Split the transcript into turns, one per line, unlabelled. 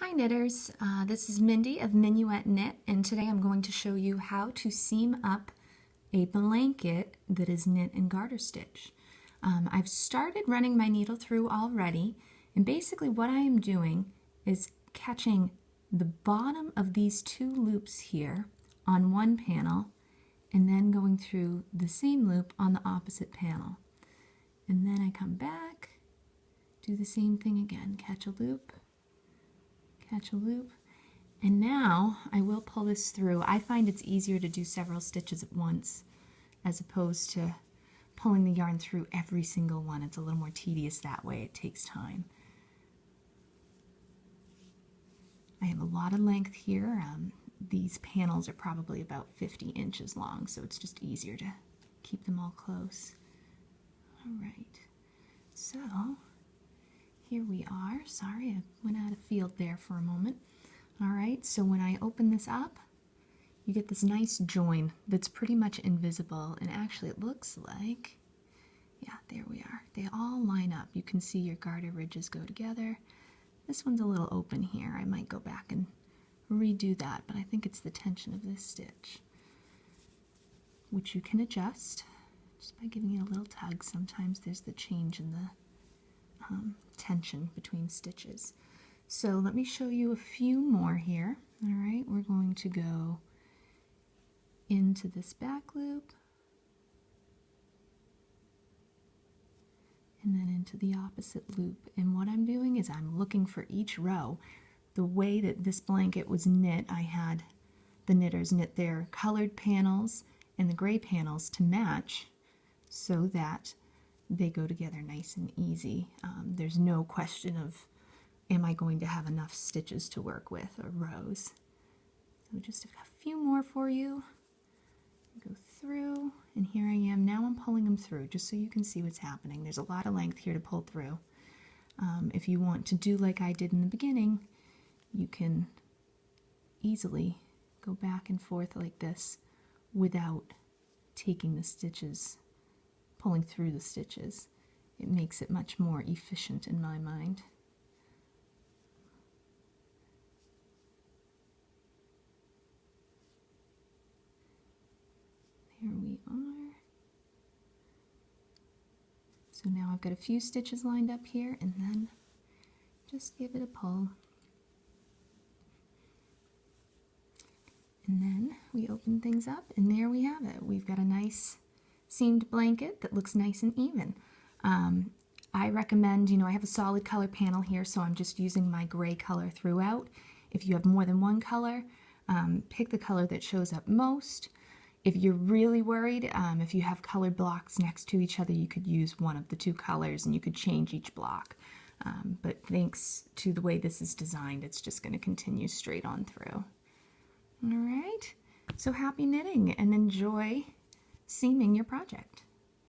Hi knitters, this is Mindy of Minuet Knit, and today I'm going to show you how to seam up a blanket that is knit in garter stitch. I've started running my needle through already, and basically what I am doing is catching the bottom of these two loops here on one panel and then going through the same loop on the opposite panel. And then I come back, do the same thing again, catch a loop, and now I will pull this through. I find it's easier to do several stitches at once as opposed to pulling the yarn through every single one. It's a little more tedious that way. It takes time. I have a lot of length here. These panels are probably about 50 inches long, so it's just easier to keep them all close. All right, so here we are. Sorry, I went out of field there for a moment. All right, so when I open this up, you get this nice join that's pretty much invisible, and actually it looks like, yeah, there we are. They all line up. You can see your garter ridges go together. This one's a little open here. I might go back and redo that, but I think it's the tension of this stitch, which you can adjust just by giving it a little tug. Sometimes there's the change in the tension between stitches. So let me show you a few more here. All right, we're going to go into this back loop and then into the opposite loop. And what I'm doing is I'm looking for each row. The way that this blanket was knit, I had the knitters knit their colored panels and the gray panels to match so that they go together nice and easy. There's no question of, am I going to have enough stitches to work with, or rows. So just a few more for you. Go through, and here I am. Now I'm pulling them through just so you can see what's happening. There's a lot of length here to pull through. If you want to do like I did in the beginning, you can easily go back and forth like this without taking the stitches, pulling through the stitches. It makes it much more efficient in my mind. Here we are. So now I've got a few stitches lined up here, and then just give it a pull. And then we open things up, and there we have it. We've got a nice seamed blanket that looks nice and even. I recommend, I have a solid color panel here, so I'm just using my gray color throughout. If you have more than one color, pick the color that shows up most. If you're really worried, if you have colored blocks next to each other, you could use one of the two colors and you could change each block. But thanks to the way this is designed, it's just going to continue straight on through. All right, so happy knitting and enjoy seaming your project.